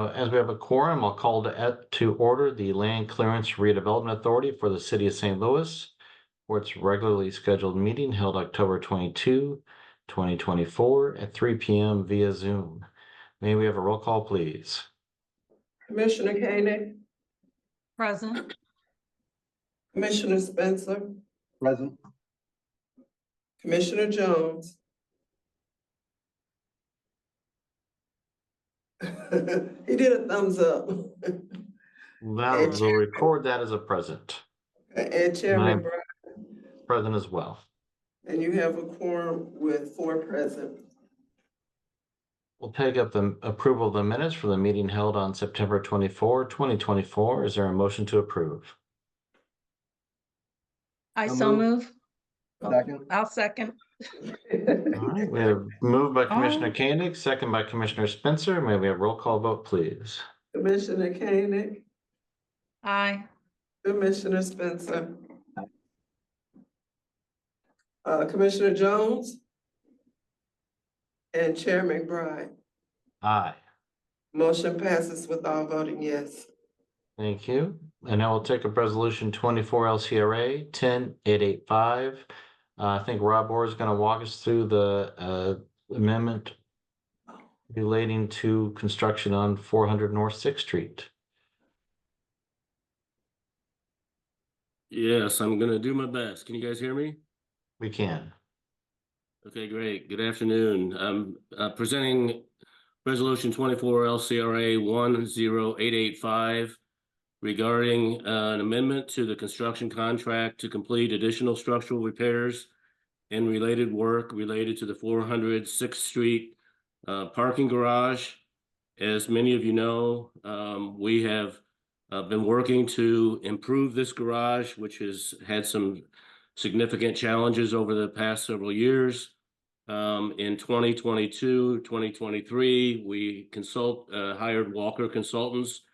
As we have a quorum, I'll call to order the Land Clearance Redevelopment Authority for the City of St. Louis for its regularly scheduled meeting held October 22, 2024 at 3 p.m. via Zoom. May we have a roll call, please? Commissioner Koenig, Present. Commissioner Spencer, Present. Commissioner Jones. He did a thumbs up. We'll record that as a present. And Chairman Brown. Present as well. And you have a quorum with 4 present. We'll take up the approval of the minutes for the meeting held on September 24, 2024. Is there a motion to approve? I so move. Second. I'll second. All right, we have moved by Commissioner Koenig, second by Commissioner Spencer. May we have roll call vote, please? Commissioner Koenig, Aye. Commissioner Spencer, Commissioner Jones, and Chair McBride. Aye. Motion passes with all voting yes. Thank you. And now we'll take up resolution 24 LCRA 10885. I think Rob Orr is going to walk us through the amendment relating to construction on 400 North 6th Street. Yes, I'm going to do my best. Can you guys hear me? We can. Okay, great. Good afternoon. I'm presenting resolution 24 LCRA 10885 regarding an amendment to the construction contract to complete additional structural repairs and related work related to the 400 6th Street parking garage. As many of you know, we have been working to improve this garage, which has had some significant challenges over the past several years. In 2022, 2023, we hired Walker Consultants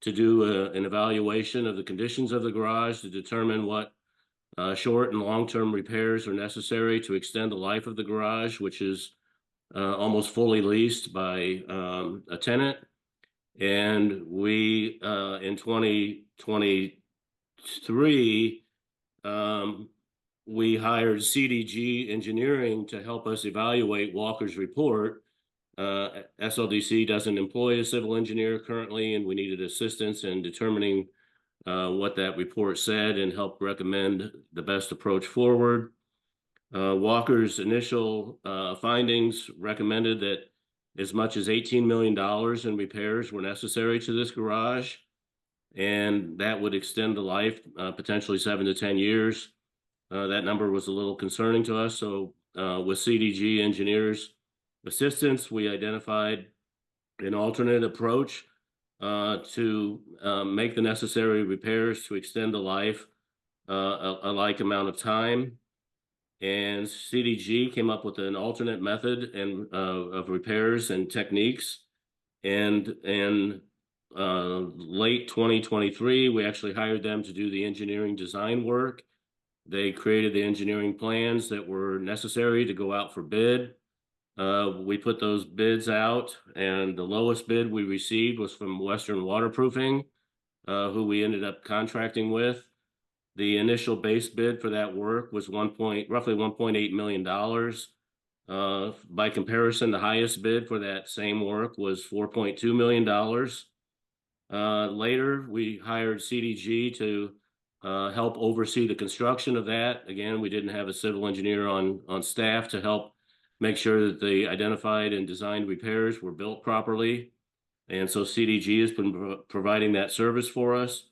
to do an evaluation of the conditions of the garage to determine what short and long-term repairs are necessary to extend the life of the garage, which is almost fully leased by a tenant. And we, in 2023, we hired CDG Engineering to help us evaluate Walker's report. SLDC doesn't employ a civil engineer currently, and we needed assistance in determining what that report said and help recommend the best approach forward. Walker's initial findings recommended that as much as $18 million in repairs were necessary to this garage, and that would extend the life potentially 7 to 10 years. That number was a little concerning to us. So with CDG Engineers' assistance, we identified an alternate approach to make the necessary repairs to extend the life a like amount of time. And CDG came up with an alternate method of repairs and techniques. And in late 2023, we actually hired them to do the engineering design work. They created the engineering plans that were necessary to go out for bid. We put those bids out, and the lowest bid we received was from Western Waterproofing, who we ended up contracting with. The initial base bid for that work was roughly $1.8 million. By comparison, the highest bid for that same work was $4.2 million. Later, we hired CDG to help oversee the construction of that. Again, we didn't have a civil engineer on staff to help make sure that the identified and designed repairs were built properly. And so CDG has been providing that service for us.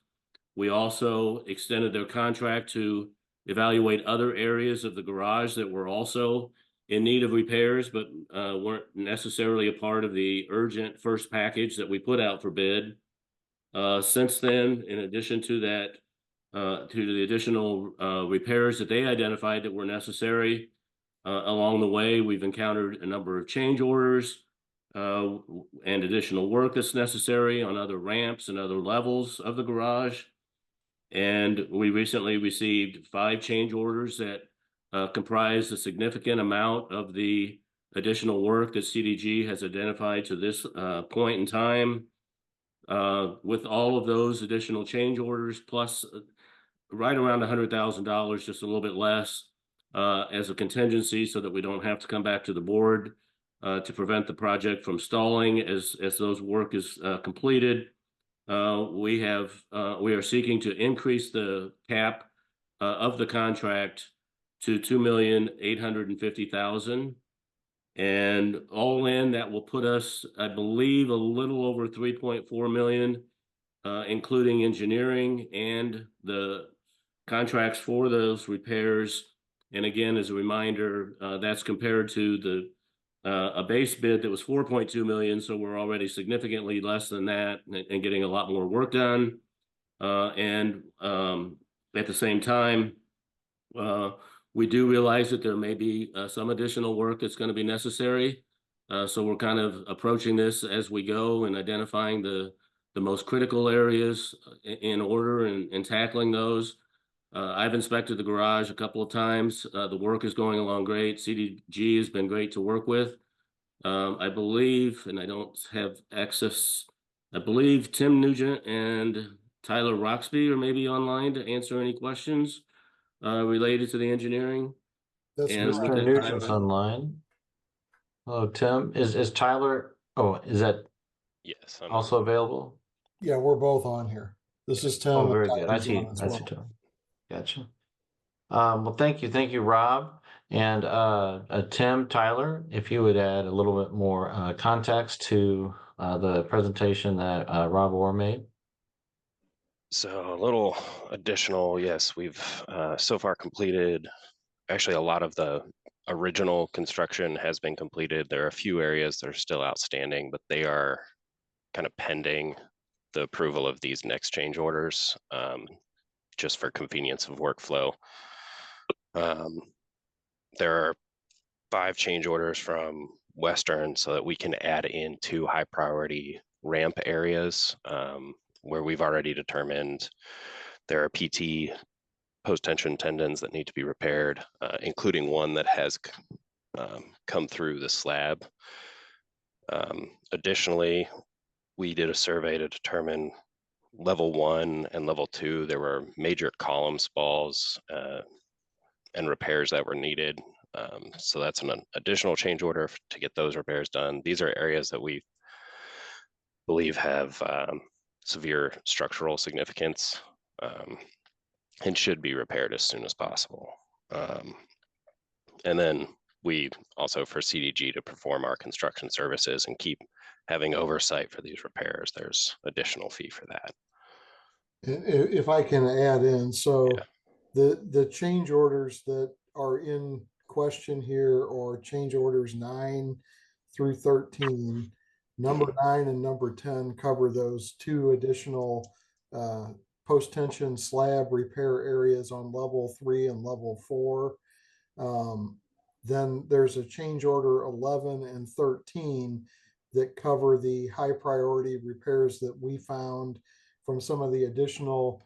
We also extended their contract to evaluate other areas of the garage that were also in need of repairs, but weren't necessarily a part of the urgent first package that we put out for bid. Since then, in addition to that, to the additional repairs that they identified that were necessary, along the way, we've encountered a number of change orders and additional work that's necessary on other ramps and other levels of the garage. And we recently received 5 change orders that comprise a significant amount of the additional work that CDG has identified to this point in time. With all of those additional change orders, plus right around $100,000, just a little bit less, as a contingency so that we don't have to come back to the board to prevent the project from stalling as those work is completed. We are seeking to increase the cap of the contract to $2,850,000. And all in, that will put us, I believe, a little over 3.4 million, including engineering and the contracts for those repairs. And again, as a reminder, that's compared to a base bid that was 4.2 million. So we're already significantly less than that and getting a lot more work done. And at the same time, we do realize that there may be some additional work that's going to be necessary. So we're kind of approaching this as we go and identifying the most critical areas in order and tackling those. I've inspected the garage a couple of times. The work is going along great. CDG has been great to work with. I believe, and I don't have access, I believe Tim Nugent and Tyler Roxby are maybe online to answer any questions related to the engineering. That's And correct. with Mr. that Nugent's timeline- online. Hello, Tim. Is Tyler, is that Yes, also available? Yeah, we're both on here. This is Tim. Oh, and very good. I Tyler's see, on as I see well. Tim. Gotcha. Well, thank you, Rob. And Tim, Tyler, if you would add a little bit more context to the presentation that Rob Orr made. so a little additional, yes, we've so far completed, actually a lot of the original construction has been completed. There are a few areas that are still outstanding, but they are kind of pending the approval of these next change orders, just for convenience of workflow. There are 5 change orders from Western so that we can add in 2 high priority ramp areas, where we've already determined there are PT post-tension tendons that need to be repaired, including one that has come through the slab. Additionally, we did a survey to determine level 1 and level 2. There were major column spalls and repairs that were needed. So that's an additional change order to get those repairs done. These are areas that we believe have severe structural significance and should be repaired as soon as possible. And then we also, for CDG to perform our construction services and keep having oversight for these repairs, there's additional fee for that. If I can add in, so Yeah. the change orders that are in question here are change orders 9 through 13. Number 9 and number 10 cover those 2 additional post-tension slab repair areas on level 3 and level 4. Then there's a change order 11 and 13 that cover the high priority repairs that we found from some of the additional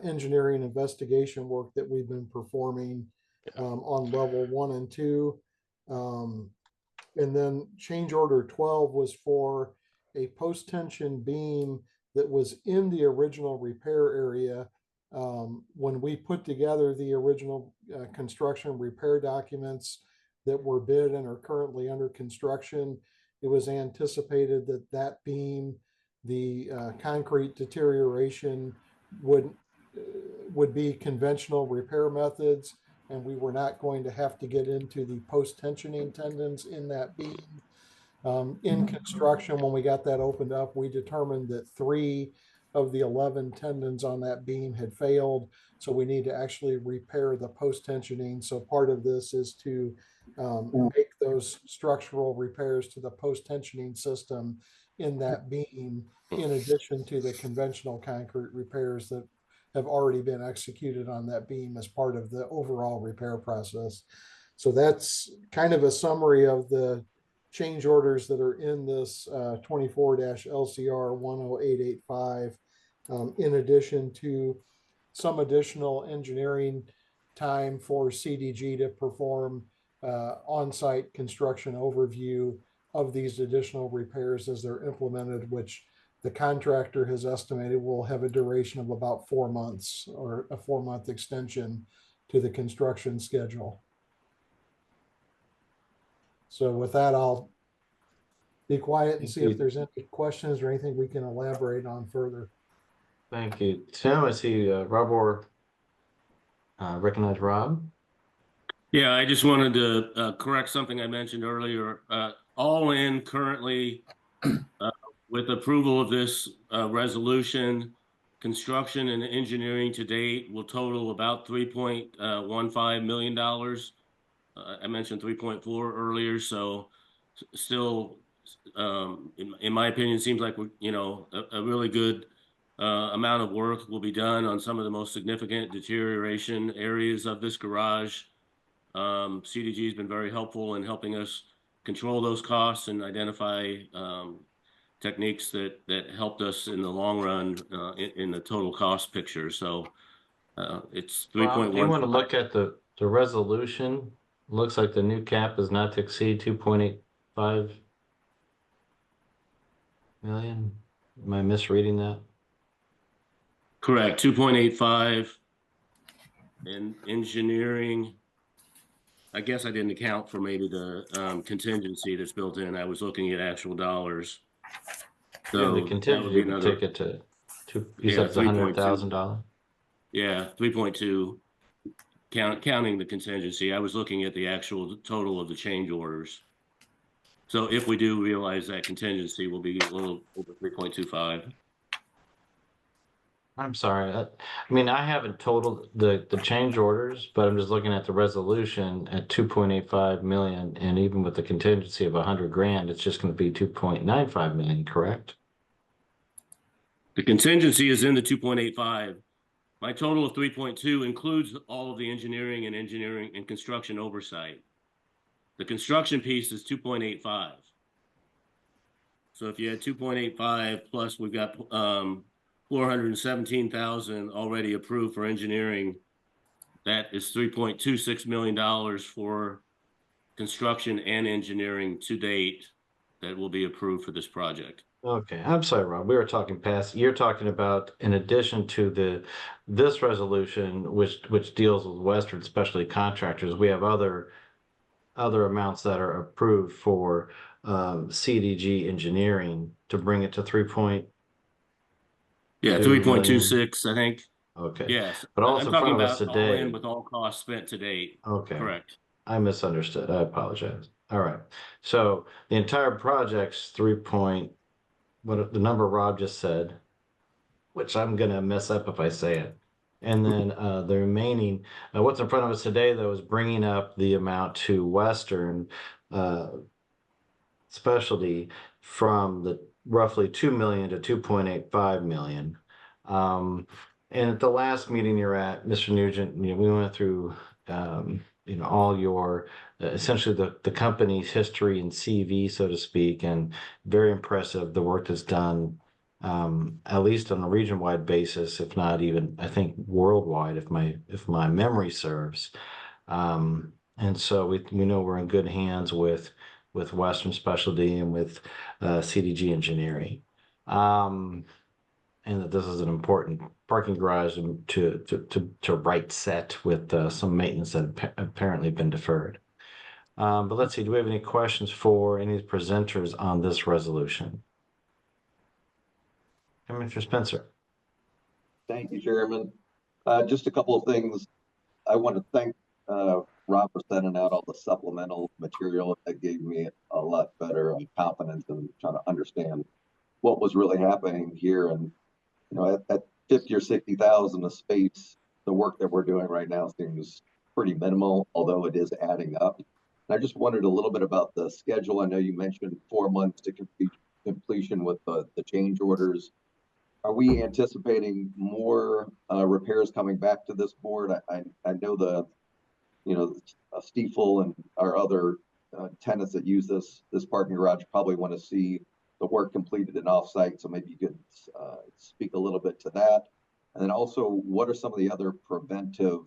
engineering investigation work that we've been performing on level 1 and 2. And then change order 12 was for a post-tension beam that was in the original repair area. When we put together the original construction repair documents that were bid and are currently under construction, it was anticipated that that beam, the concrete deterioration would be conventional repair methods, and we were not going to have to get into the post-tensioning tendons in that beam. In construction, when we got that opened up, we determined that 3 of the 11 tendons on that beam had failed. So we need to actually repair the post-tensioning. So part of this is to make those structural repairs to the post-tensioning system in that beam, in addition to the conventional concrete repairs that have already been executed on that beam as part of the overall repair process. So that's kind of a summary of the change orders that are in this 24-LCR 10885, in addition to some additional engineering time for CDG to perform on-site construction overview of these additional repairs as they're implemented, which the contractor has estimated will have a duration of about 4 months, or a 4-month extension to the construction schedule. So with that, I'll be quiet and Thank see you. if there's any questions or anything we can elaborate on further. Thank you, Tim. I see Rob or recognize Rob. Yeah, I just wanted to correct something I mentioned earlier. All in currently, with approval of this resolution, construction and engineering to date will total about $3.15 million. I mentioned 3.4 earlier, so still, in my opinion, seems like a really good amount of work will be done on some of the most significant deterioration areas of this garage. CDG has been very helpful in helping us control those costs and identify techniques that helped us in the long run in the total cost picture. So it's Rob, if you want to 3.15. look at the resolution, looks like the new cap is not to exceed 2.85 million. Am I misreading that? Correct, 2.85. In engineering, I guess I didn't account for maybe the contingency that's built in. I was looking at actual dollars. Yeah, So the that would contingency be would another, take it to two. You yeah, said it's 3.2. $100,000. Yeah, 3.2. Counting the contingency. I was looking at the actual total of the change orders. So if we do realize that contingency, will be a little over 3.25. I'm sorry. I mean, I haven't totaled the change orders, but I'm just looking at the resolution at 2.85 million, and even with the contingency of 100 grand, it's just going to be 2.95 million, correct? The contingency is in the 2.85. My total of 3.2 includes all of the engineering and construction oversight. The construction piece is 2.85. So if you had 2.85 plus we've got 417,000 already approved for engineering, that is $3.26 million for construction and engineering to date that will be approved for this project. Okay, I'm sorry, Rob. We were talking past. You're talking about in addition to this resolution, which deals with Western Specialty Contractors, we have other amounts that are approved for CDG engineering to bring it to 3.2 Yeah, million. 3.26, I think. Okay. Yes, But I'm also in talking front of us about all in today. with all costs spent to date. Okay. Correct. I misunderstood. I apologize. All right. So the entire project's what the number Rob just said, which I'm gonna mess up if I say it. And then the remaining, what's in front of us today, though, is bringing up the amount to Western Specialty from the roughly 2 million to 2.85 million. And at the last meeting you're at, Mr. Nugent, we went through all your essentially the company's history and CV, so to speak, and very impressive the work that's done, at least on a region-wide basis, if not even I think worldwide, if my memory serves. And so we know we're in good hands with Western Specialty and with CDG Engineering. And that this is an important parking garage to right set with some maintenance that apparently been deferred. But let's see, do we have any questions for any of the presenters on this resolution? Mr. Spencer. Thank you, Chairman. Just a couple of things. I want to thank Rob for sending out all the supplemental material. That gave me a lot better confidence in trying to understand what was really happening here. And at 50 or 60,000 a space, the work that we're doing right now seems pretty minimal, although it is adding up. And I just wondered a little bit about the schedule. I know you mentioned 4 months to completion with the change orders. Are we anticipating more repairs coming back to this board? I know Stiefel and our other tenants that use this parking garage probably want to see the work completed and offsite. So maybe you could speak a little bit to that. And then also, what are some of the other preventive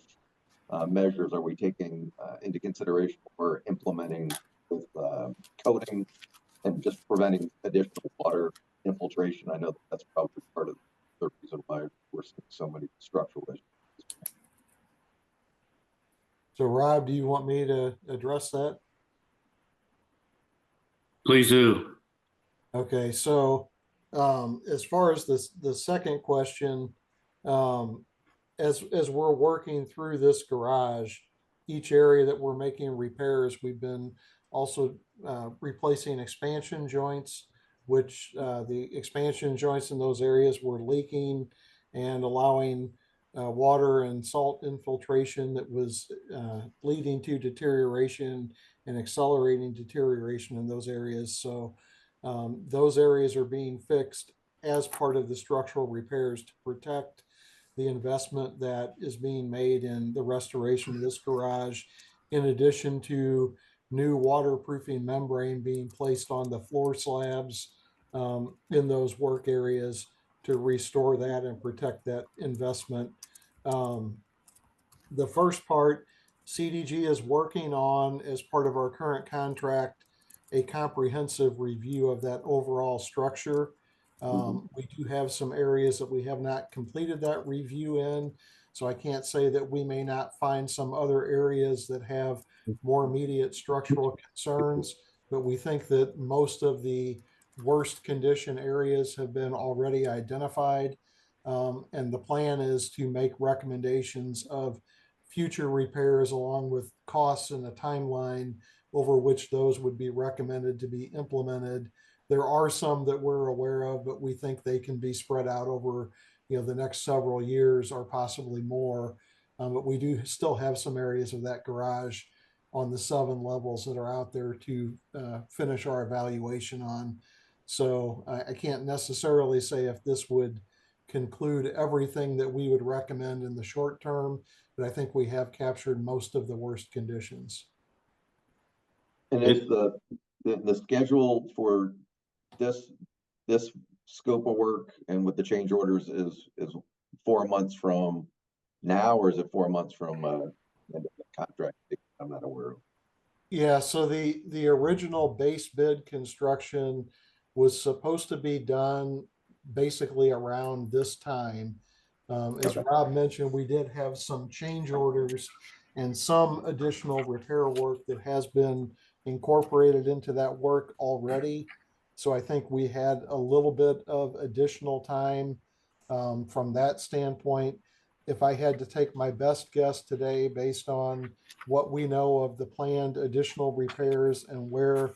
measures are we taking into consideration or implementing with coating and just preventing additional water infiltration. I know that's probably part of the reason why we're seeing so many structural issues. So Rob, do you want me to address that? Please do. Okay, so as far as the second question, um, as we're working through this garage, each area that we're making repairs, we've been also replacing expansion joints, which the expansion joints in those areas were leaking and allowing water and salt infiltration that was leading to deterioration and accelerating deterioration in those areas. So those areas are being fixed as part of the structural repairs to protect the investment that is being made in the restoration of this garage, in addition to new waterproofing membrane being placed on the floor slabs in those work areas to restore that and protect that investment. The first part, CDG is working on, as part of our current contract, a comprehensive review of that overall structure. We do have some areas that we have not completed that review in, so I can't say that we may not find some other areas that have more immediate structural concerns, but we think that most of the worst condition areas have been already identified. And the plan is to make recommendations of future repairs along with costs and a timeline over which those would be recommended to be implemented. There are some that we're aware of, but we think they can be spread out over, the next several years or possibly more. But we do still have some areas of that garage on the 7 levels that are out there to finish our evaluation on. So I can't necessarily say if this would conclude everything that we would recommend in the short term, but I think we have captured most of the worst conditions. And is the schedule for this scope of work and with the change orders is 4 months from now, or is it 4 months from end of the contract? I'm not aware of. Yeah, so the original base bid construction was supposed to be done basically around this time. As Okay. Rob mentioned, we did have some change orders and some additional repair work that has been incorporated into that work already. So I think we had a little bit of additional time from that standpoint. If I had to take my best guess today based on what we know of the planned additional repairs and where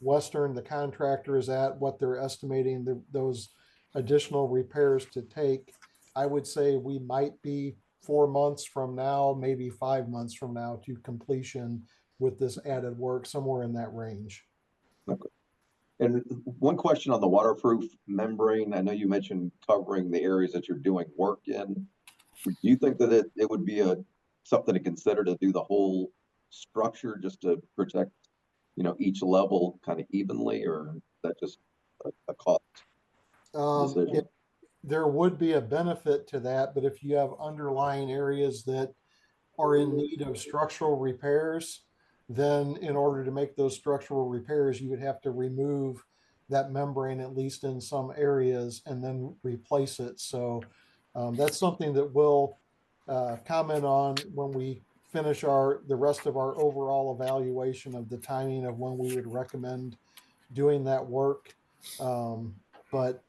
Western, the contractor, is at, what they're estimating those additional repairs to take, I would say we might be 4 months from now, maybe 5 months from now to completion with this added work, somewhere in that range. Okay. And one question on the waterproof membrane. I know you mentioned covering the areas that you're doing work in. Do you think that it would be something to consider to do the whole structure just to protect, each level kind of evenly, or is that just a cost decision? There would be a benefit to that, but if you have underlying areas that are in need of structural repairs, then in order to make those structural repairs, you would have to remove that membrane, at least in some areas, and then replace it. So that's something that we'll comment on when we finish the rest of our overall evaluation of the timing of when we would recommend doing that work. But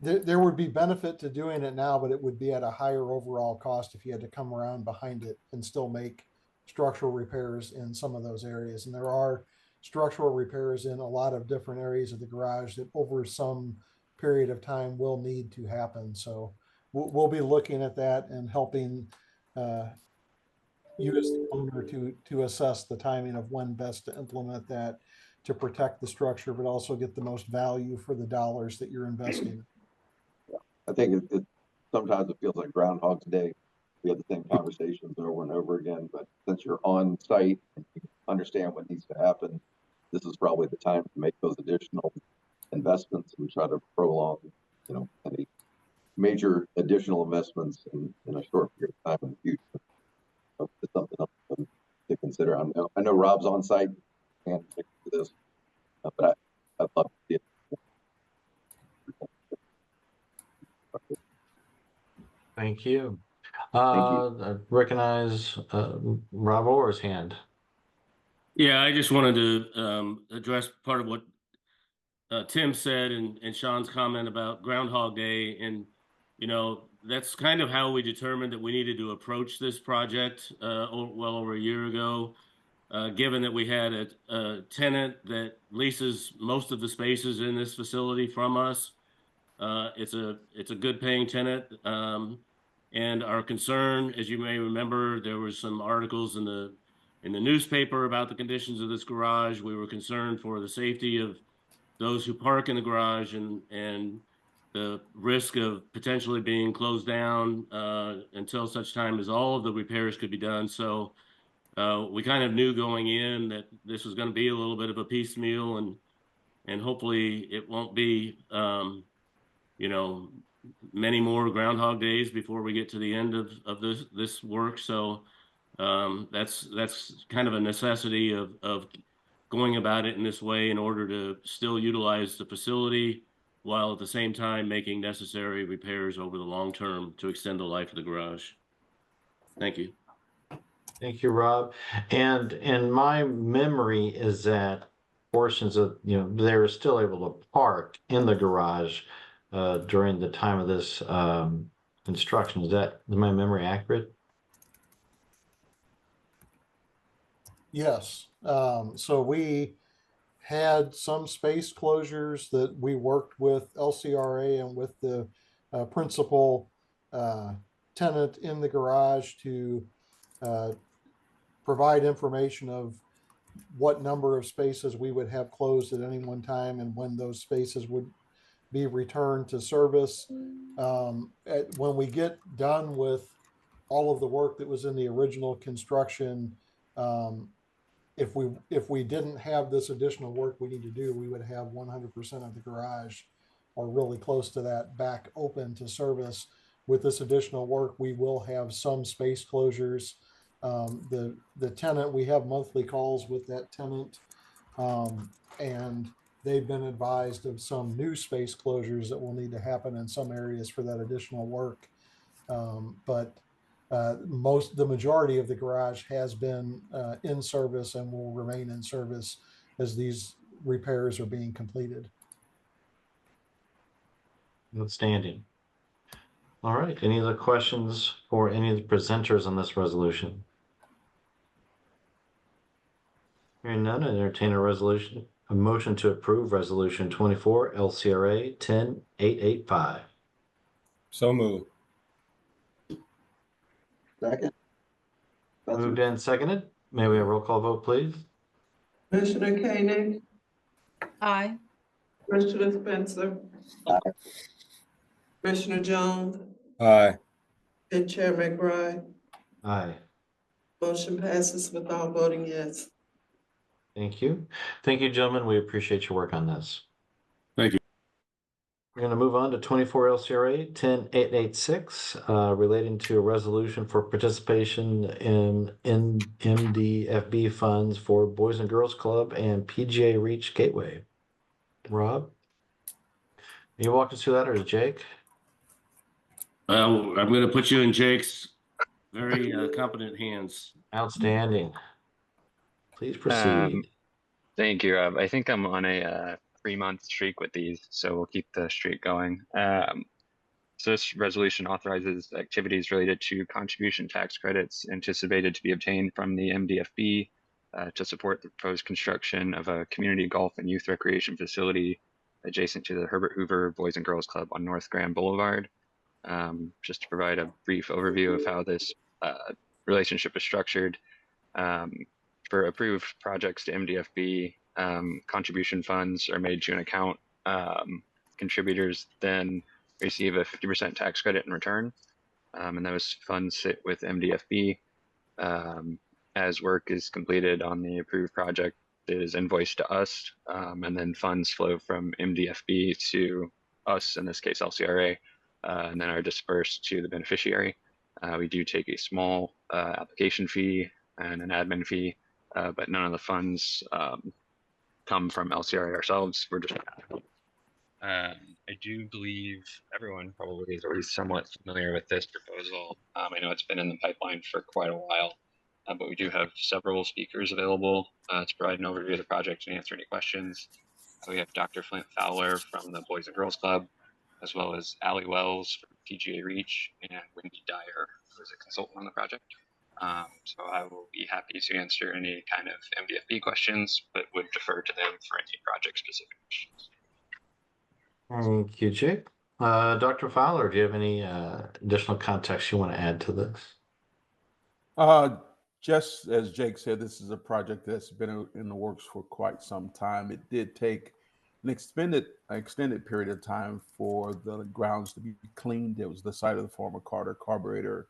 there would be benefit to doing it now, but it would be at a higher overall cost if you had to come around behind it and still make structural repairs in some of those areas. And there are structural repairs in a lot of different areas of the garage that over some period of time will need to happen. So we'll be looking at that and helping you as the owner to assess the timing of when best to implement that to protect the structure, but also get the most value for the dollars that you're investing. I think sometimes it feels like Groundhog's Day. We have the same conversations over and over again, but since you're on site and you understand what needs to happen, this is probably the time to make those additional investments and try to prolong, any major additional investments in a short period of time in the future. So it's something else to consider. I know Rob's on site and for this, but I'd love to see it. Thank you. Thank you. I recognize, Rob Orr's hand. Yeah, I just wanted to address part of what Tim said and Sean's comment about Groundhog Day. And, you know, that's kind of how we determined that we needed to approach this project well over a year ago. Given that we had a tenant that leases most of the spaces in this facility from us. It's a good paying tenant. And our concern, as you may remember, there was some articles in the newspaper about the conditions of this garage. We were concerned for the safety of those who park in the garage and the risk of potentially being closed down until such time as all of the repairs could be done. So we kind of knew going in that this was going to be a little bit of a piecemeal, and hopefully it won't be you know, many more Groundhog Days before we get to the end of this work. So that's kind of a necessity of going about it in this way in order to still utilize the facility while at the same time making necessary repairs over the long term to extend the life of the garage. Thank you. Thank you, Rob. And in my memory is that portions of, they were still able to park in the garage during the time of this construction. Is my memory accurate? Yes, so we had some space closures that we worked with LCRA and with the principal tenant in the garage to provide information of what number of spaces we would have closed at any one time and when those spaces would be returned to service. When we get done with all of the work that was in the original construction, if we didn't have this additional work we need to do, we would have 100% of the garage or really close to that back open to service. With this additional work, we will have some space closures. The tenant, we have monthly calls with that tenant, and they've been advised of some new space closures that will need to happen in some areas for that additional work. But the majority of the garage has been in service and will remain in service as these repairs are being completed. Outstanding. All right. Any other questions for any of the presenters on this resolution? Hearing none, I entertain a motion to approve Resolution 24 LCRA 10885. So moved. Second. Moved and seconded. May we have a roll call vote, please? Commissioner Koenig, Aye. Commissioner Spencer, Aye. Commissioner Jones, Aye. and Chair McBride. Aye. Motion passes without voting yes. Thank you. Thank you, gentlemen. We appreciate your work on this. Thank you. We're going to move on to 24 LCRA 10886, relating to a resolution for participation in MDFB funds for Boys and Girls Club and PGA Reach Gateway. Rob, are you walking us through that, or is Jake? I'm going to put you in Jake's very competent hands. Outstanding. Please proceed. Thank you, Rob. I think I'm on a 3-month streak with these, so we'll keep the streak going. So this resolution authorizes activities related to contribution tax credits anticipated to be obtained from the MDFB to support the proposed construction of a community golf and youth recreation facility adjacent to the Herbert Hoover Boys and Girls Club on North Grand Boulevard. Just to provide a brief overview of how this relationship is structured. For approved projects to MDFB, contribution funds are made to an account. Contributors then receive a 50% tax credit in return, and those funds sit with MDFB. As work is completed on the approved project, it is invoiced to us, and then funds flow from MDFB to us, in this case LCRA, and then are dispersed to the beneficiary. We do take a small application fee and an admin fee, but none of the funds come from LCRA ourselves. We're just I do believe everyone probably is already somewhat familiar with this proposal. I know it's been in the pipeline for quite a while, but we do have several speakers available to provide an overview of the project and answer any questions. We have Dr. Flint Fowler from the Boys and Girls Club, as well as Allie Wells from PGA Reach and Wendy Dyer, who is a consultant on the project. So I will be happy to answer any kind of MVFB questions, but would defer to them for any project specific questions. Thank you, Jake. Dr. Fowler, do you have any additional context you want to add to this? Just as Jake said, this is a project that's been in the works for quite some time. It did take an extended period of time for the grounds to be cleaned. It was the site of the former Carter carburetor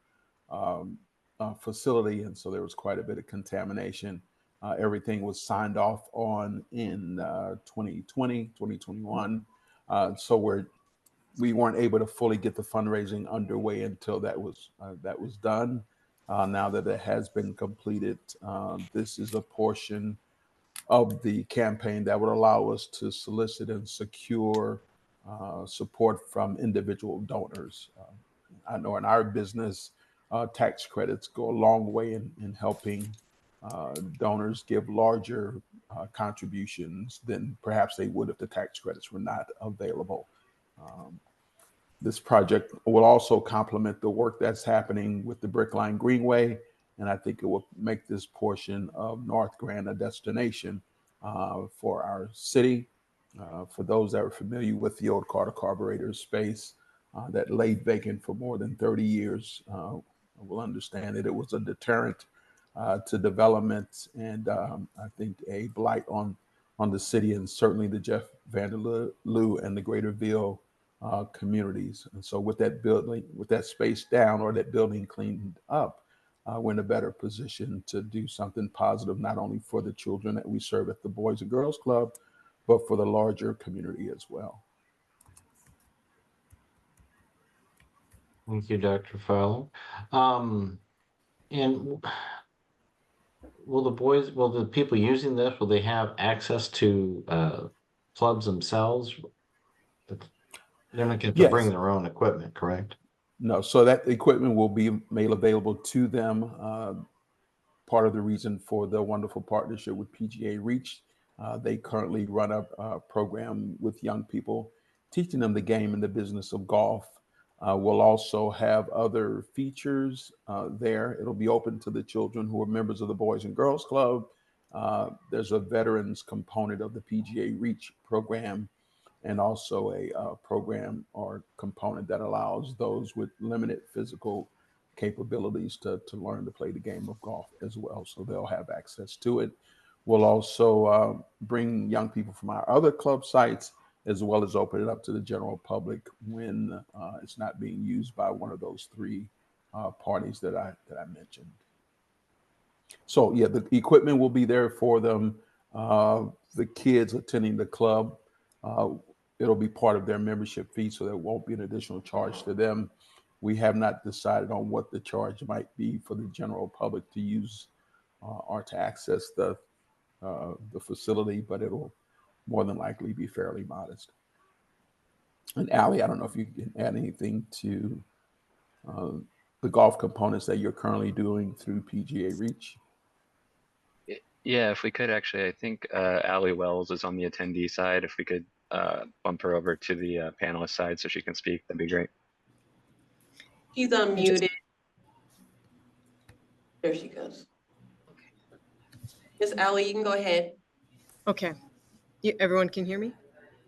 facility, and so there was quite a bit of contamination. Everything was signed off on in 2020, 2021. So we weren't able to fully get the fundraising underway until that was done. Now that it has been completed, this is a portion of the campaign that would allow us to solicit and secure support from individual donors. I know in our business, tax credits go a long way in helping donors give larger contributions than perhaps they would if the tax credits were not available. This project will also complement the work that's happening with the Brickline Greenway, and I think it will make this portion of North Grand a destination for our city. For those that are familiar with the old Carter carburetor space that laid vacant for more than 30 years, will understand that it was a deterrent to development and I think a blight on the city and certainly the Jeff Vanderloo and the Greaterville communities. And so with that space down or that building cleaned up, we're in a better position to do something positive, not only for the children that we serve at the Boys and Girls Club, but for the larger community as well. Thank you, Dr. Fowler. And will the people using this, will they have access to clubs themselves? They're not going to bring their own equipment, correct? No, so that equipment will be made available to them. Part of the reason for the wonderful partnership with PGA Reach, they currently run a program with young people, teaching them the game and the business of golf. We'll also have other features there. It'll be open to the children who are members of the Boys and Girls Club. There's a veterans component of the PGA Reach program, and also a program or component that allows those with limited physical capabilities to learn to play the game of golf as well. So they'll have access to it. We'll also bring young people from our other club sites, as well as open it up to the general public when it's not being used by one of those three parties that I mentioned. So yeah, the equipment will be there for them. The kids attending the club, it'll be part of their membership fee, so there won't be an additional charge to them. We have not decided on what the charge might be for the general public to use or to access the facility, but it'll more than likely be fairly modest. And Allie, I don't know if you can add anything to the golf components that you're currently doing through PGA Reach. Yeah, if we could actually, I think Allie Wells is on the attendee side. If we could bump her over to the panelist side so she can speak, that'd be great. She's unmuted. There she goes. Okay. Miss Allie, you can go ahead. Okay. Everyone can hear me?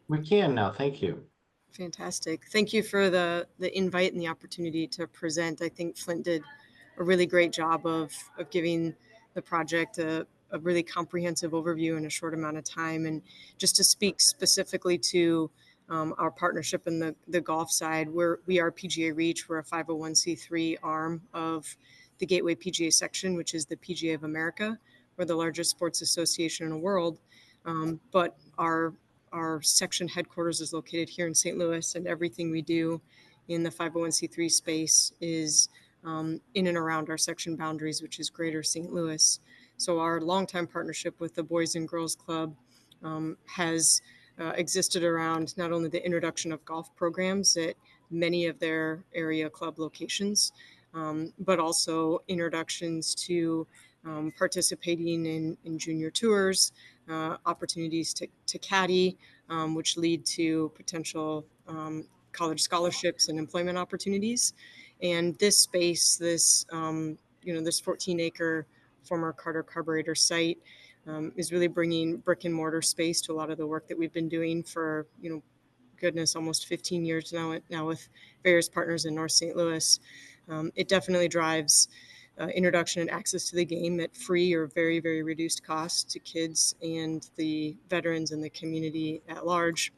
We can now, thank you. Fantastic. Thank you for the invite and the opportunity to present. I think Flint did a really great job of giving the project a really comprehensive overview in a short amount of time. And just to speak specifically to our partnership in the golf side, we are PGA Reach. We're a 501c3 arm of the Gateway PGA section, which is the PGA of America. We're the largest sports association in the world. But our section headquarters is located here in St. Louis, and everything we do in the 501c3 space is in and around our section boundaries, which is Greater St. Louis. So our longtime partnership with the Boys and Girls Club has existed around not only the introduction of golf programs at many of their area club locations, but also introductions to participating in junior tours, opportunities to caddy, which lead to potential college scholarships and employment opportunities. And this space, this 14-acre former Carter Carburetor site, is really bringing brick and mortar space to a lot of the work that we've been doing for, goodness, almost 15 years now with various partners in North St. Louis. It definitely drives introduction and access to the game at free or very, very reduced cost to kids and the veterans and the community at large.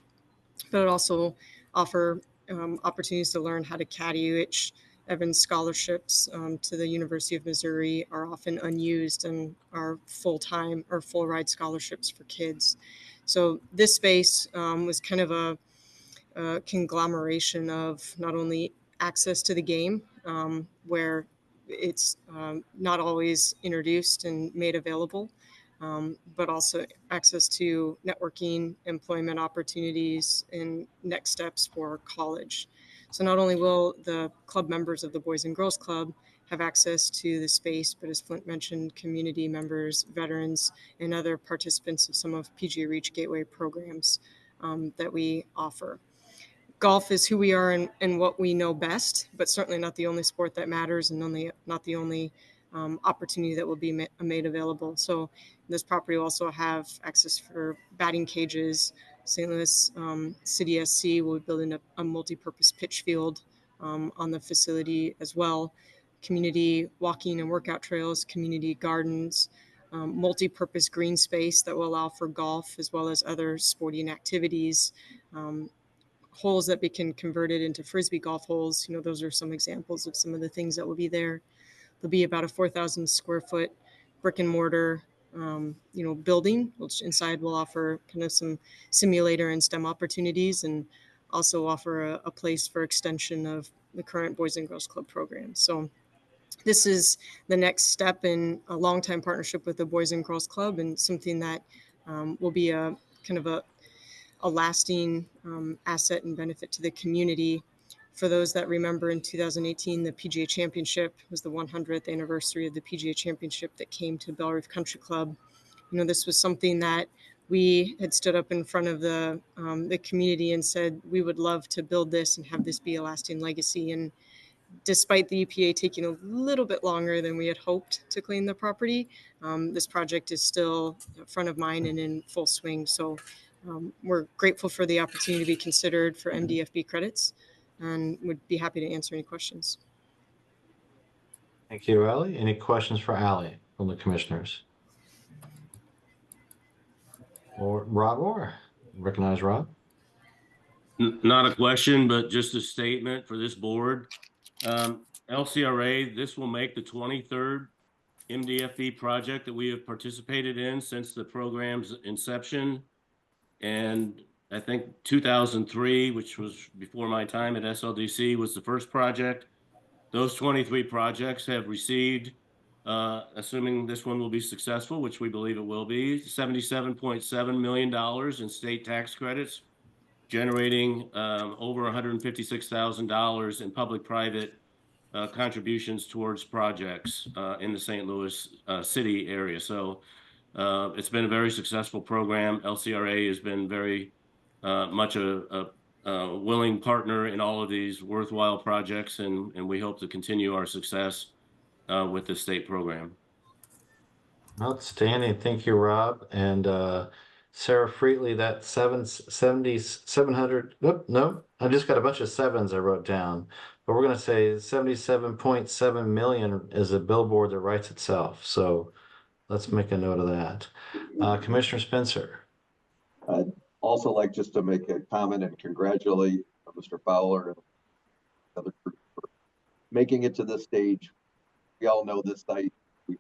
But it also offer opportunities to learn how to caddy, which Evans scholarships to the University of Missouri are often unused and are full-time or full ride scholarships for kids. So this space was kind of a conglomeration of not only access to the game, where it's not always introduced and made available, but also access to networking, employment opportunities, and next steps for college. So not only will the club members of the Boys and Girls Club have access to the space, but as Flint mentioned, community members, veterans, and other participants of some of PGA Reach Gateway programs that we offer. Golf is who we are and what we know best, but certainly not the only sport that matters and not the only opportunity that will be made available. So this property will also have access for batting cages. St. Louis City SC will be building a multi-purpose pitch field on the facility as well. Community walking and workout trails, community gardens, multi-purpose green space that will allow for golf as well as other sporting activities. Holes that can converted into Frisbee golf holes. Those are some examples of some of the things that will be there. There'll be about a 4,000 square foot brick and mortar, building, which inside will offer kind of some simulator and STEM opportunities and also offer a place for extension of the current Boys and Girls Club program. So this is the next step in a long-time partnership with the Boys and Girls Club and something that will be a kind of a lasting asset and benefit to the community. For those that remember, in 2018, the PGA Championship was the 100th anniversary of the PGA Championship that came to Belle Rive Country Club. This was something that we had stood up in front of the community and said, we would love to build this and have this be a lasting legacy. And despite the EPA taking a little bit longer than we had hoped to clean the property, this project is still front of mind and in full swing. So we're grateful for the opportunity to be considered for MDFB credits and would be happy to answer any questions. Thank you, Ally. Any questions for Ally from the commissioners? Or Rob Orr? Recognize Rob? Not a question, but just a statement for this board. LCRA, this will make the 23rd MDFB project that we have participated in since the program's inception. And I think 2003, which was before my time at SLDC, was the first project. Those 23 projects have received, assuming this one will be successful, which we believe it will be, $77.7 million in state tax credits, generating over $156,000 in public-private contributions towards projects in the St. Louis city area. So it's been a very successful program. LCRA has been very much a willing partner in all of these worthwhile projects, and we hope to continue our success with this state program. Outstanding. Thank you, Rob. And Sarah Freetley, that 700. No, I just got a bunch of sevens I wrote down, but we're going to say 77.7 million is a billboard that writes itself. So let's make a note of that. Commissioner Spencer. I'd also like just to make a comment and congratulate Mr. Fowler and the other group for making it to this stage. We all know this site. We've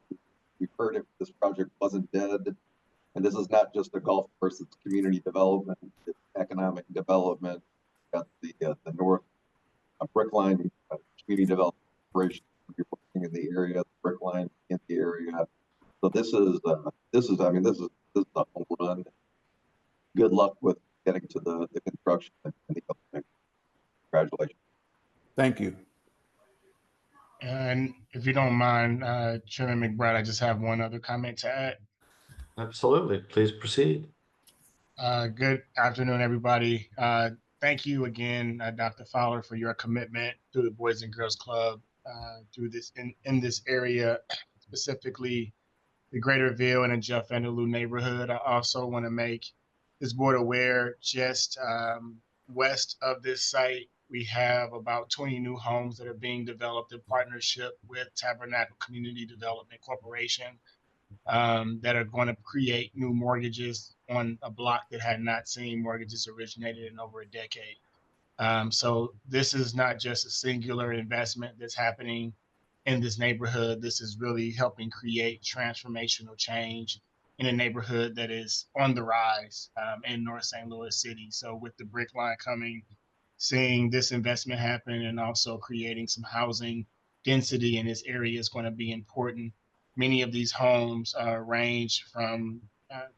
heard it. This project wasn't dead. And this is not just a golf course, it's community development, it's economic development. Got the North Brickline Community Development Corporation working in the area, the Brickline in the area. So this is a home run. good luck with getting to the construction and the opening. Congratulations. Thank you. And if you don't mind, Chairman McBride, I just have one other comment to add. Absolutely. Please proceed. Good afternoon, everybody. Thank you again, Dr. Fowler, for your commitment to the Boys and Girls Club through this in this area, specifically the Greaterville and the Jeff Vanderloo neighborhood. I also want to make this board aware, just west of this site, we have about 20 new homes that are being developed in partnership with Tabernacle Community Development Corporation that are going to create new mortgages on a block that had not seen mortgages originated in over a decade. So this is not just a singular investment that's happening in this neighborhood. This is really helping create transformational change in a neighborhood that is on the rise in North St. Louis City. So with the brick line coming, seeing this investment happen and also creating some housing density in this area is going to be important. Many of these homes range from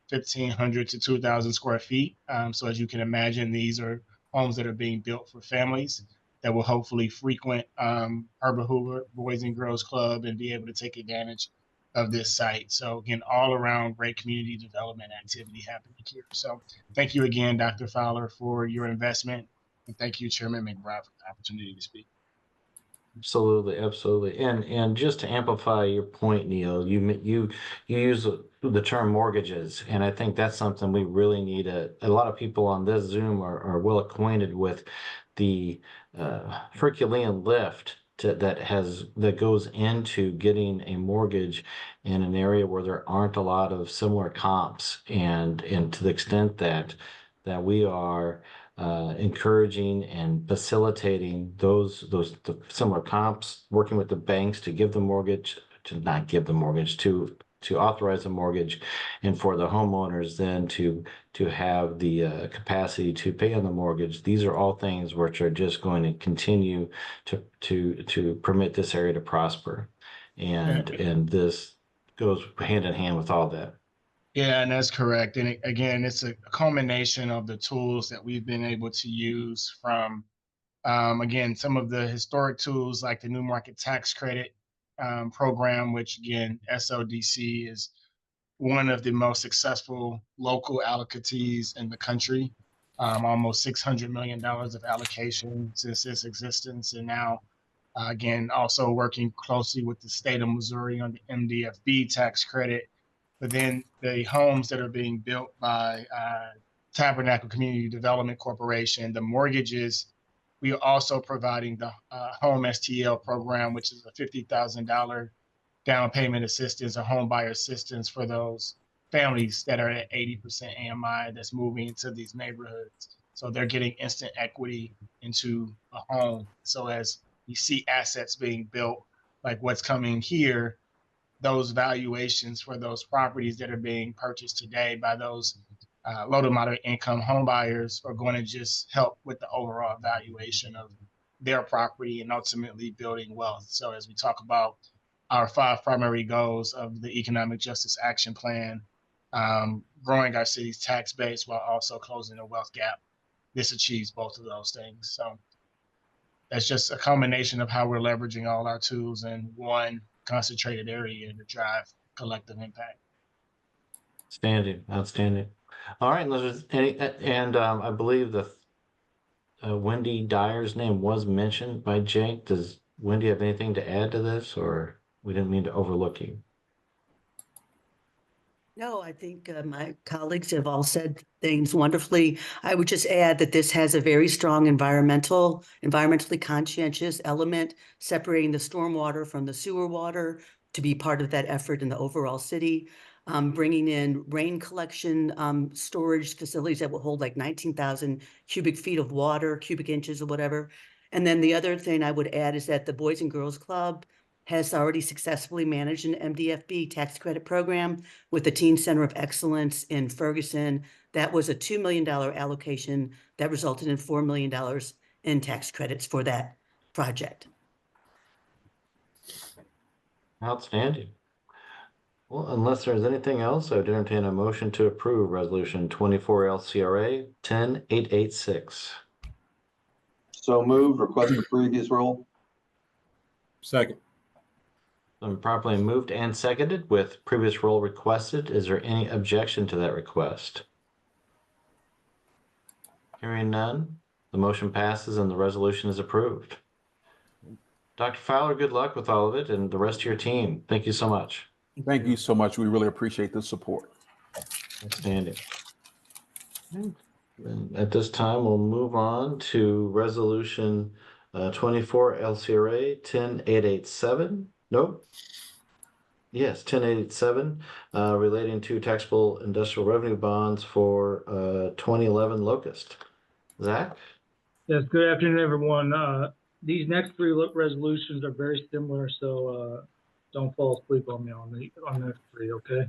1,500 to 2,000 square feet. So as you can imagine, these are homes that are being built for families that will hopefully frequent Herbert Hoover Boys and Girls Club and be able to take advantage of this site. So again, all around great community development activity happening here. So thank you again, Dr. Fowler, for your investment. And thank you, Chairman McBride, for the opportunity to speak. Absolutely, absolutely. And just to amplify your point, Neil, you use the term mortgages, and I think that's something we really need. A lot of people on this Zoom are well acquainted with the Herculean lift that goes into getting a mortgage in an area where there aren't a lot of similar comps, and to the extent that we are encouraging and facilitating the similar comps, working with the banks to give the mortgage, to not give the mortgage, to authorize a mortgage, and for the homeowners then to have the capacity to pay on the mortgage. These are all things which are just going to continue to permit this area to prosper, and this goes hand in hand with all that. Yeah, and that's correct. And again, it's a culmination of the tools that we've been able to use from, again, some of the historic tools like the New Market Tax Credit program, which again, SODC is one of the most successful local allocatees in the country. Almost $600 million of allocation since its existence. And now, again, also working closely with the state of Missouri on the MDFB tax credit. But then the homes that are being built by Tabernacle Community Development Corporation, the mortgages, we are also providing the Home STL program, which is a $50,000 down payment assistance, a home buyer assistance for those families that are at 80% AMI that's moving into these neighborhoods. So they're getting instant equity into a home. So as you see assets being built, like what's coming here, those valuations for those properties that are being purchased today by those low to moderate income home buyers are going to just help with the overall valuation of their property and ultimately building wealth. So as we talk about our 5 primary goals of the Economic Justice Action Plan, growing our city's tax base while also closing the wealth gap, this achieves both of those things. So that's just a combination of how we're leveraging all our tools in one concentrated area to drive collective impact. Outstanding. All right, I believe the Wendy Dyer's name was mentioned by Jake. Does Wendy have anything to add to this, or we didn't mean to overlook you? No, I think my colleagues have all said things wonderfully. I would just add that this has a very strong environmentally conscientious element, separating the stormwater from the sewer water to be part of that effort in the overall city. Bringing in rain collection storage facilities that will hold like 19,000 cubic feet of water, cubic inches or whatever. And then the other thing I would add is that the Boys and Girls Club has already successfully managed an MDFB tax credit program with the Teen Center of Excellence in Ferguson. That was a $2 million allocation that resulted in $4 million in tax credits for that project. Outstanding. Well, unless there's anything else, I would entertain a motion to approve resolution 24 LCRA 10886. So moved. Request for previous roll. Second. Properly moved and seconded with previous roll requested. Is there any objection to that request? Hearing none, the motion passes and the resolution is approved. Dr. Fowler, good luck with all of it and the rest of your team. Thank you so much. Thank you so much. We really appreciate the support. Outstanding. And at this time, we'll move on to resolution 24 LCRA 10887. Nope. Yes, 10887, relating to taxable industrial revenue bonds for 2011 Locust. Zach? Yes, good afternoon, everyone. These next three resolutions are very similar, so don't fall asleep on me on the next three, okay?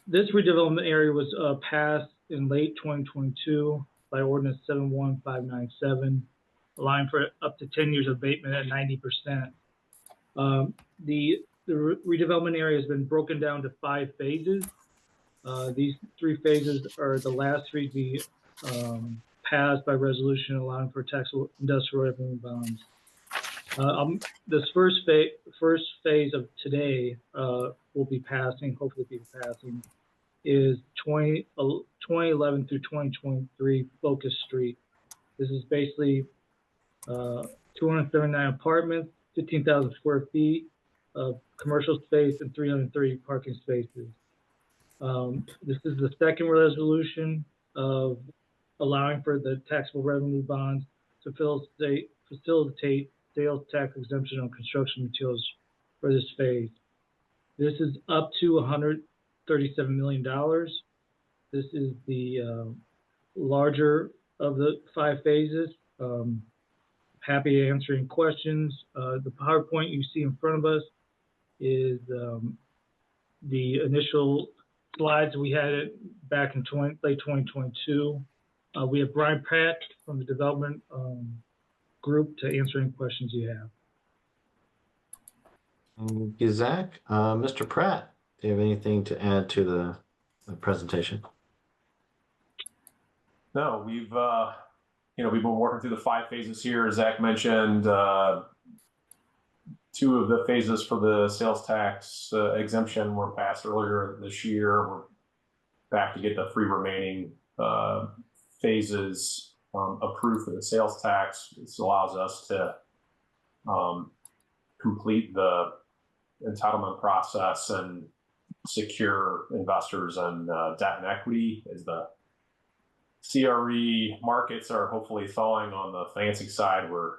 This redevelopment area was passed in late 2022 by ordinance 71597, allowing for up to 10 years abatement at 90%. The redevelopment area has been broken down to 5 phases. These 3 phases are the last 3 to be passed by resolution allowing for taxable industrial revenue bonds. This first phase of today will be passing, hopefully be passing, is 2011 through 2023 Locust Street. This is basically 239 apartments, 15,000 square feet of commercial space, and 330 parking spaces. This is the second resolution of allowing for the taxable revenue bonds to facilitate sales tax exemption on construction materials for this phase. This is up to $137 million. This is the larger of the 5 phases. Happy to answer any questions. The PowerPoint you see in front of us is the initial slides we had back in late 2022. We have Brian Pratt from the development group to answer any questions you have. Thank you, Zach. Mr. Pratt, do you have anything to add to the presentation? No, we've been working through the 5 phases here. As Zach mentioned, 2 of the phases for the sales tax exemption were passed earlier this year. We're back to get the 3 remaining phases approved for the sales tax. This allows us to complete the entitlement process and secure investors and debt and equity as the CRE markets are hopefully thawing on the financing side. We're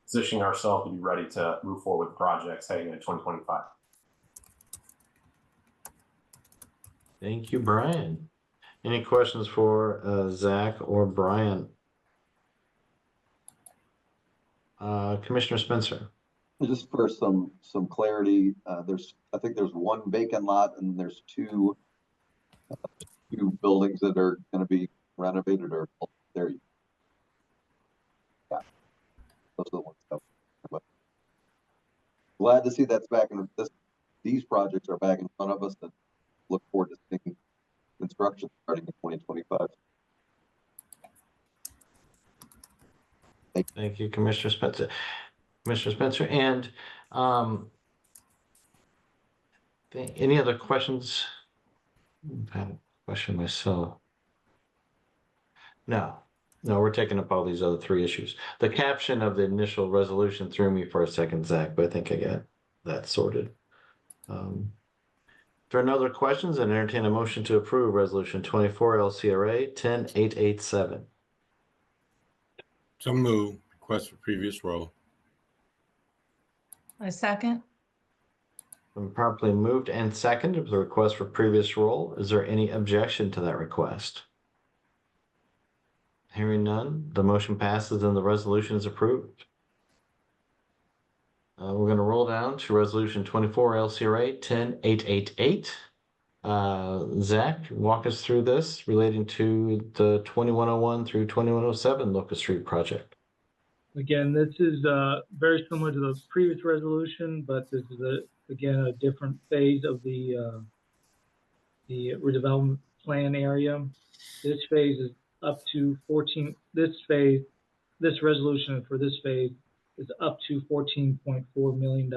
positioning ourselves to be ready to move forward with projects heading into 2025. Thank you, Brian. Any questions for Zach or Brian? Commissioner Spencer. Just for some clarity, I think there's 1 vacant lot and there's 2 buildings that are going to be renovated or there. Yeah, those are the ones. But glad to see that's back in these projects are back in front of us, and look forward to seeing construction starting in 2025. Thank you, Commissioner Spencer. Commissioner Spencer, and any other questions? I have a question myself. No, we're taking up all these other 3 issues. The caption of the initial resolution threw me for a second, Zach, but I think I got that sorted. If there are no other questions, then entertain a motion to approve resolution 24 LCRA 10887. So moved. Request for previous roll. I second. Been properly moved and seconded with a request for previous roll. Is there any objection to that request? Hearing none, the motion passes and the resolution is approved. We're going to roll down to resolution 24 LCRA 10888. Zach, walk us through this relating to the 2101 through 2107 Locust Street project. Again, this is very similar to the previous resolution, but this is again a different phase of the redevelopment plan area. This phase is up to 14. This resolution for this phase is up to $14.4 million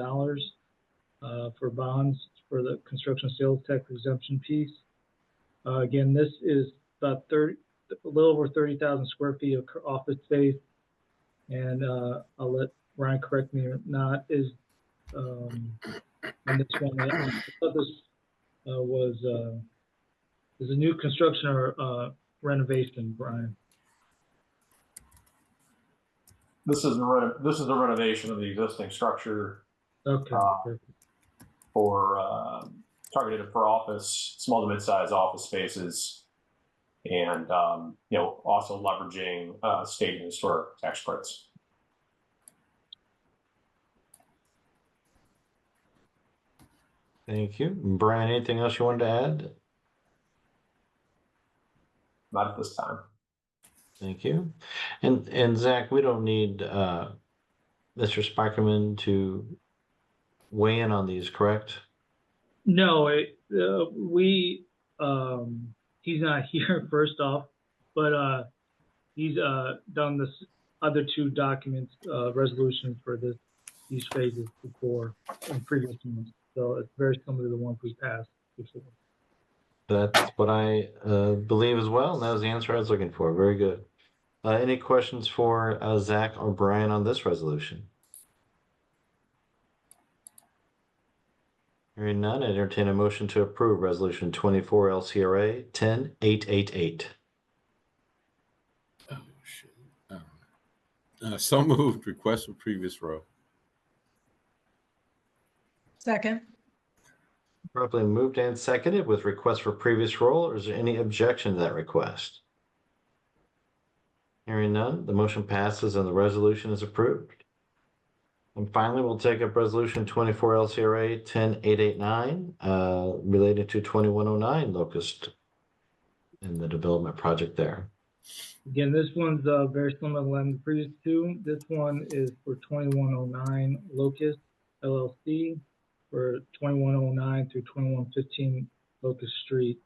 for bonds for the construction sales tax exemption piece. Again, this is about a little over 30,000 square feet of office space. And I'll let Ryan correct me or not, is on this one, I thought this is a new construction or renovation, Brian? This is the renovation of the existing structure. Okay. For targeted for office, small to mid-sized office spaces, and also leveraging state and historic tax credits. Thank you. Brian, anything else you wanted to add? Not at this time. Thank you. And Zach, we don't need Mr. Speicherman to weigh in on these, correct? No, he's not here first off, but he's done this other two documents, resolutions for these phases before in previous months. So it's very similar to the ones we passed before. That's what I believe as well, and that was the answer I was looking for. Very good. Any questions for Zach or Brian on this resolution? Hearing none, I entertain a motion to approve Resolution 24 LCRA 10888. Oh, shit. So moved. Request for previous row. Second. Properly moved and seconded with request for previous roll, or is there any objection to that request? Hearing none, the motion passes and the resolution is approved. And finally, we'll take up Resolution 24 LCRA 10889 related to 2109 Locust and the development project there. Again, this one's very similar to the previous two. This one is for 2109 Locust LLC for 2109 through 2115 Locust Street.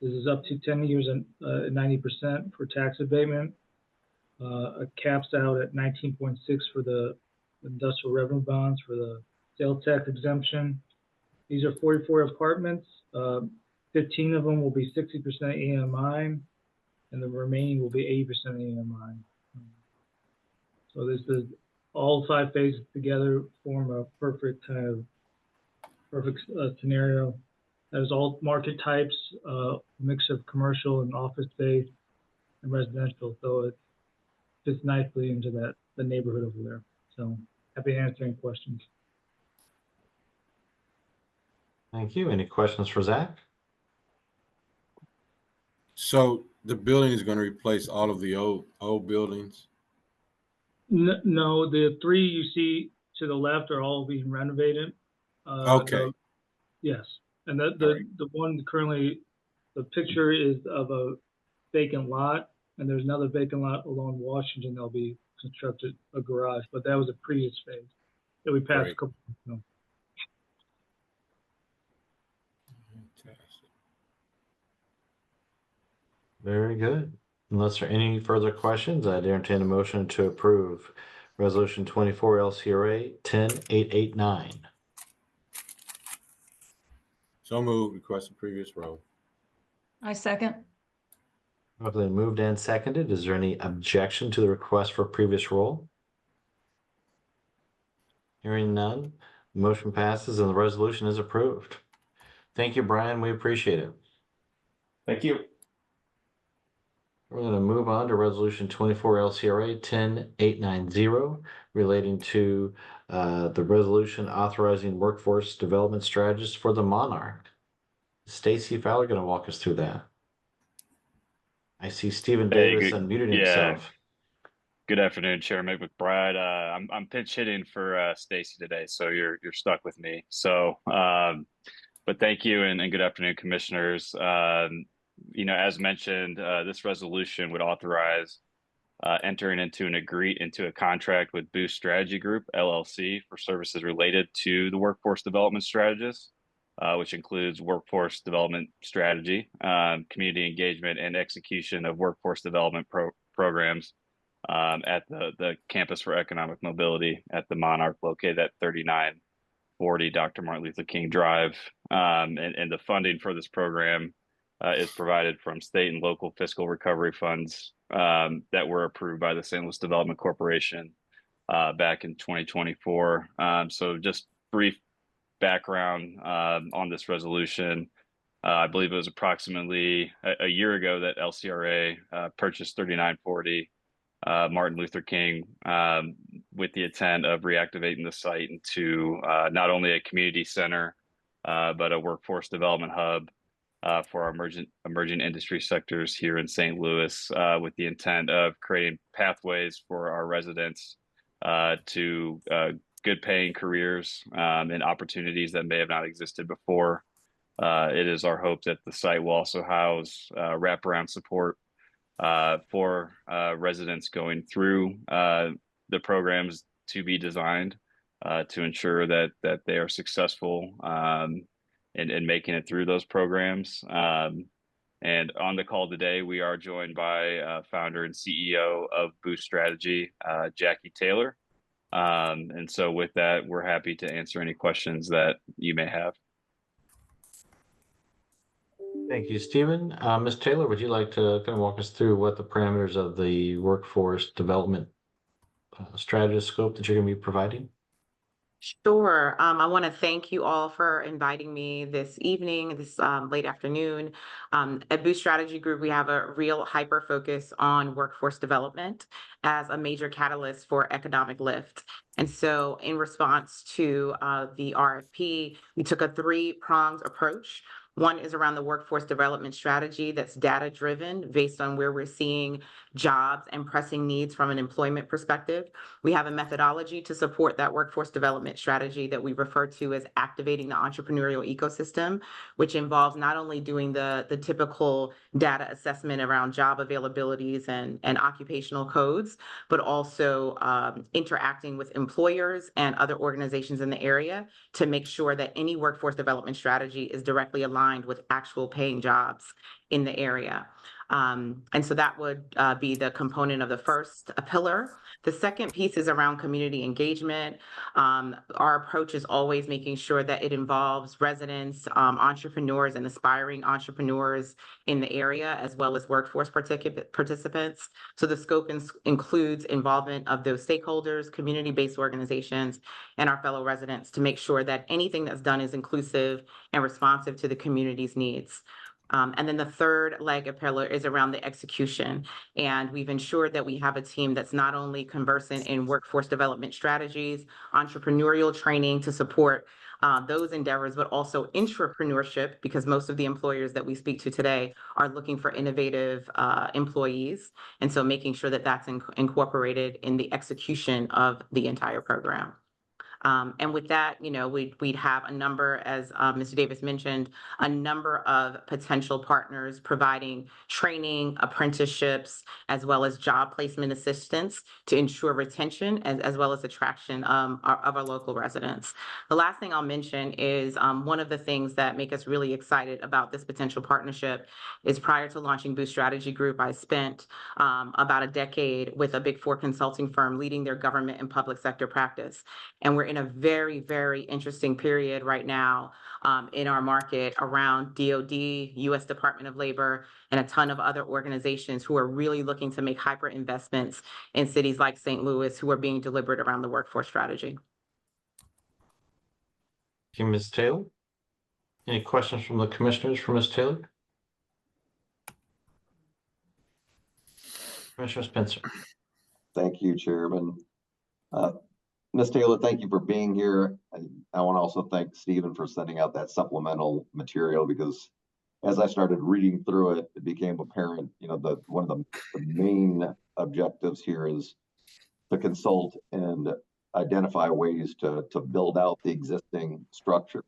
This is up to 10 years and 90% for tax abatement. It caps out at 19.6 for the industrial revenue bonds for the sales tax exemption. These are 44 apartments. 15 of them will be 60% AMI, and the remaining will be 80% AMI. So this is all 5 phases together form a perfect scenario. There's all market types, mix of commercial and office space and residential. So it fits nicely into the neighborhood over there. So happy to answer any questions. Thank you. Any questions for Zach? So the building is going to replace all of the old buildings? No, the 3 you see to the left are all being renovated. Okay. Yes, and the one currently, the picture is of a vacant lot, and there's another vacant lot along Washington that'll be constructed a garage, but that was a previous phase that we passed a couple months ago. Very good. Unless there are any further questions, I'd entertain a motion to approve Resolution 24 LCRA 10889. So moved. Request for previous row. I second. Properly moved and seconded. Is there any objection to the request for previous roll? Hearing none, the motion passes and the resolution is approved. Thank you, Brian. We appreciate it. Thank you. We're going to move on to Resolution 24 LCRA 10890 relating to the resolution authorizing workforce development strategies for the Monarch. Stacy Fowler going to walk us through that. I see Stephen Davis unmuted himself. Good afternoon, Chairman McBride. I'm pinch hitting for Stacy today, so you're stuck with me. So, but thank you and good afternoon, commissioners. As mentioned, this resolution would authorize entering into a contract with Boost Strategy Group, LLC, for services related to the workforce development strategist, which includes workforce development strategy, community engagement, and execution of workforce development programs at the Campus for Economic Mobility at the Monarch, located at 3940 Dr. Martin Luther King Drive. And the funding for this program is provided from state and local fiscal recovery funds that were approved by the St. Louis Development Corporation back in 2024. So just brief background on this resolution. I believe it was approximately a year ago that LCRA purchased 3940 Martin Luther King with the intent of reactivating the site into not only a community center, but a workforce development hub for our emerging industry sectors here in St. Louis, with the intent of creating pathways for our residents to good paying careers and opportunities that may have not existed before. It is our hope that the site will also house wraparound support for residents going through the programs to be designed to ensure that they are successful in making it through those programs. And on the call today, we are joined by founder and CEO of Boost Strategy, Jackie Taylor. And so with that, we're happy to answer any questions that you may have. Thank you, Stephen. Ms. Taylor, would you like to kind of walk us through what the parameters of the workforce development strategist scope that you're going to be providing? Sure. I want to thank you all for inviting me this evening, this late afternoon. At Boost Strategy Group, we have a real hyper focus on workforce development as a major catalyst for economic lift. And so in response to the RFP, we took a three-pronged approach. One is around the workforce development strategy that's data-driven based on where we're seeing jobs and pressing needs from an employment perspective. We have a methodology to support that workforce development strategy that we refer to as activating the entrepreneurial ecosystem, which involves not only doing the typical data assessment around job availabilities and occupational codes, but also interacting with employers and other organizations in the area to make sure that any workforce development strategy is directly aligned with actual paying jobs in the area. And so that would be the component of the first pillar. The second piece is around community engagement. Our approach is always making sure that it involves residents, entrepreneurs, and aspiring entrepreneurs in the area, as well as workforce participants. So the scope includes involvement of those stakeholders, community-based organizations, and our fellow residents to make sure that anything that's done is inclusive and responsive to the community's needs. And then the third leg of pillar is around the execution. And we've ensured that we have a team that's not only conversant in workforce development strategies, entrepreneurial training to support those endeavors, but also intrapreneurship, because most of the employers that we speak to today are looking for innovative employees. And so making sure that that's incorporated in the execution of the entire program. And with that, we'd have a number, as Mr. Davis mentioned, a number of potential partners providing training, apprenticeships, as well as job placement assistance to ensure retention as well as attraction of our local residents. The last thing I'll mention is one of the things that make us really excited about this potential partnership is prior to launching Boost Strategy Group, I spent about a decade with a Big Four consulting firm leading their government and public sector practice. And we're in a very, very interesting period right now in our market around DOD, U.S. Department of Labor, and a ton of other organizations who are really looking to make hyper investments in cities like St. Louis, who are being deliberate around the workforce strategy. Thank you, Ms. Taylor. Any questions from the commissioners for Ms. Taylor? Commissioner Spencer. Thank you, Chairman. Ms. Taylor, thank you for being here. I want to also thank Stephen for sending out that supplemental material, because as I started reading through it, it became apparent, one of the main objectives here is to consult and identify ways to build out the existing structure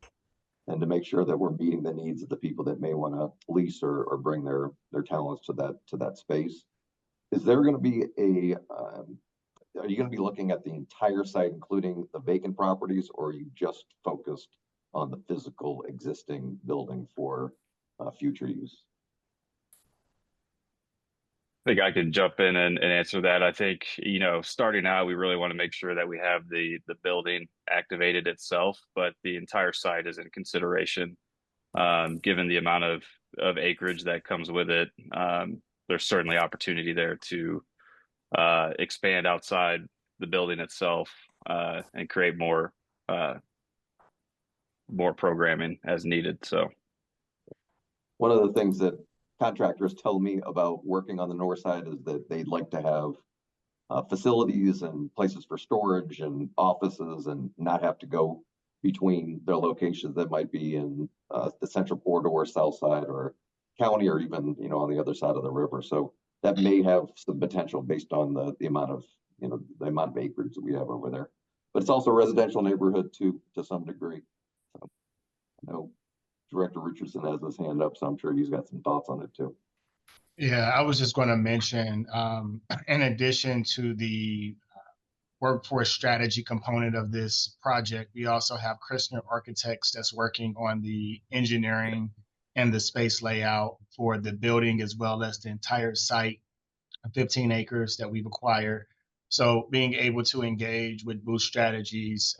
and to make sure that we're meeting the needs of the people that may want to lease or bring their talents to that space. is there going to be are you going to be looking at the entire site, including the vacant properties, or are you just focused on the physical existing building for future use? I think I could jump in and answer that. I think, starting out, we really want to make sure that we have the building activated itself, but the entire site is in consideration. Given the amount of acreage that comes with it, there's certainly opportunity there to expand outside the building itself and create more programming as needed. So one of the things that contractors tell me about working on the north side is that they'd like to have facilities and places for storage and offices and not have to go between their locations that might be in the central corridor, south side, or county, or even on the other side of the river. So that may have some potential based on the amount of the amount of acreage that we have over there. But it's also a residential neighborhood too, to some degree. So I know Director Richardson has his hand up, so I'm sure he's got some thoughts on it too. Yeah, I was just going to mention, in addition to the workforce strategy component of this project, we also have Christner Architects that's working on the engineering and the space layout for the building, as well as the entire site, 15 acres that we've acquired. So being able to engage with Boost Strategies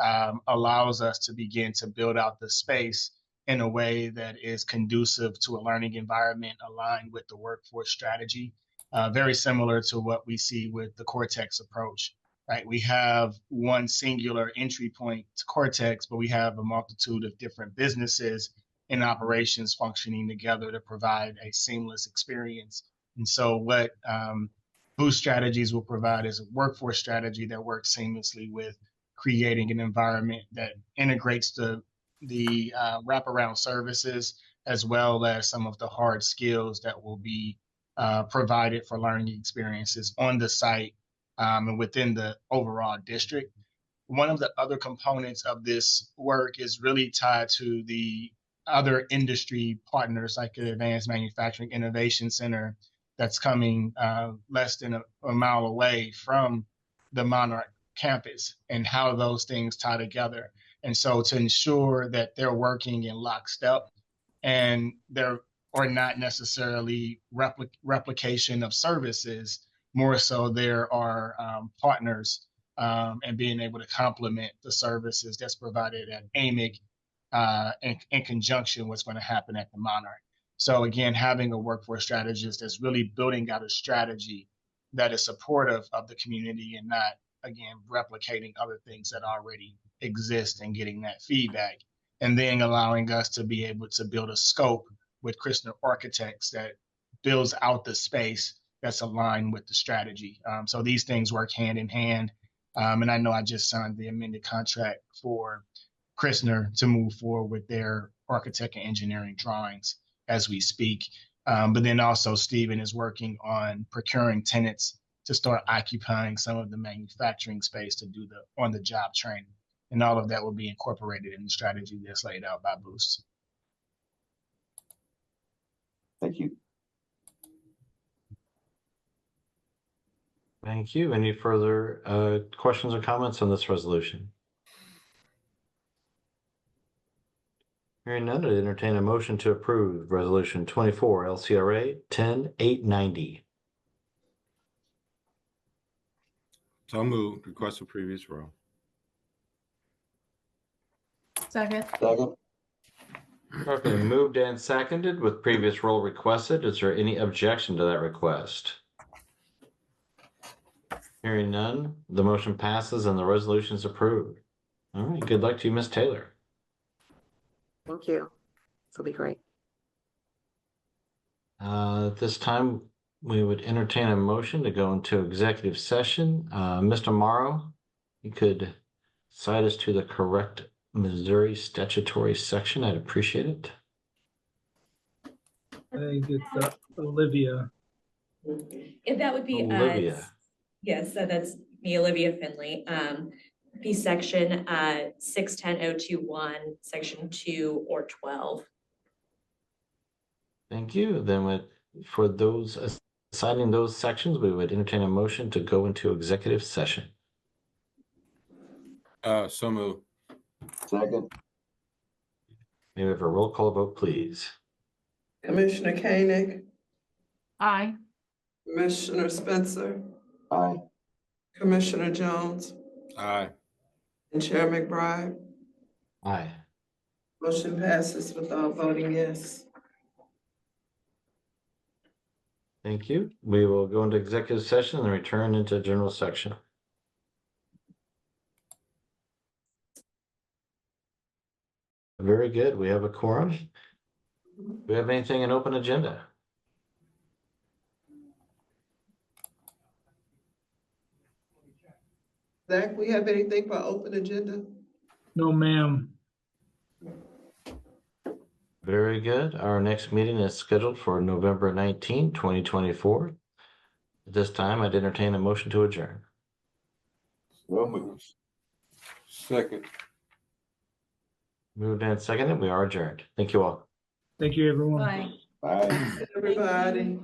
allows us to begin to build out the space in a way that is conducive to a learning environment aligned with the workforce strategy, very similar to what we see with the Cortex approach, right? We have one singular entry point to Cortex, but we have a multitude of different businesses and operations functioning together to provide a seamless experience. And so what Boost Strategies will provide is a workforce strategy that works seamlessly with creating an environment that integrates the wraparound services, as well as some of the hard skills that will be provided for learning experiences on the site and within the overall district. One of the other components of this work is really tied to the other industry partners, like the Advanced Manufacturing Innovation Center that's coming less than a mile away from the Monarch campus, and how those things tie together. And so to ensure that they're working in lockstep and there are not necessarily replication of services, more so there are partners and being able to complement the services that's provided at AMIC in conjunction with what's going to happen at the Monarch. So again, having a workforce strategist that's really building out a strategy that is supportive of the community and not, again, replicating other things that already exist and getting that feedback, and then allowing us to be able to build a scope with Christner Architects that builds out the space that's aligned with the strategy. So these things work hand in hand. And I know I just signed the amended contract for Christner to move forward with their architect and engineering drawings as we speak. But then also Stephen is working on procuring tenants to start occupying some of the manufacturing space to do the on-the-job training. And all of that will be incorporated in the strategy that's laid out by Boost. Thank you. Thank you. Any further questions or comments on this resolution? Hearing none, I'd entertain a motion to approve Resolution 24 LCRA 10890. So moved. Request a previous row. Second. Second. Properly moved and seconded with previous roll requested. Is there any objection to that request? Hearing none, the motion passes and the resolution is approved. All right, good luck to you, Ms. Taylor. Thank you. This will be great. At this time, we would entertain a motion to go into executive session. Mr. Morrow, you could cite us to the correct Missouri statutory section. I'd appreciate it. I think it's Olivia. If that would be Olivia. Yes, that's me, Olivia Finley. Be section 610021, section 2 or 12. Thank you. Then for those Deciding those sections, we would entertain a motion to go into executive session. So moved. Second. May we have a roll call vote, please? Commissioner Koenig, Aye. Commissioner Spencer, Aye. Commissioner Jones, Aye. and Chair McBride. Aye. Motion passes without voting yes. Thank you. We will go into executive session and return into general section. Very good. We have a quorum. Do we have anything in open agenda? Zach, we have anything for open agenda? No, ma'am. Very good. Our next meeting is scheduled for November 19, 2024. At this time, I'd entertain a motion to adjourn. So moved. Second. Moved and seconded. We are adjourned. Thank you all. Thank you, everyone. Bye. Bye. Everybody.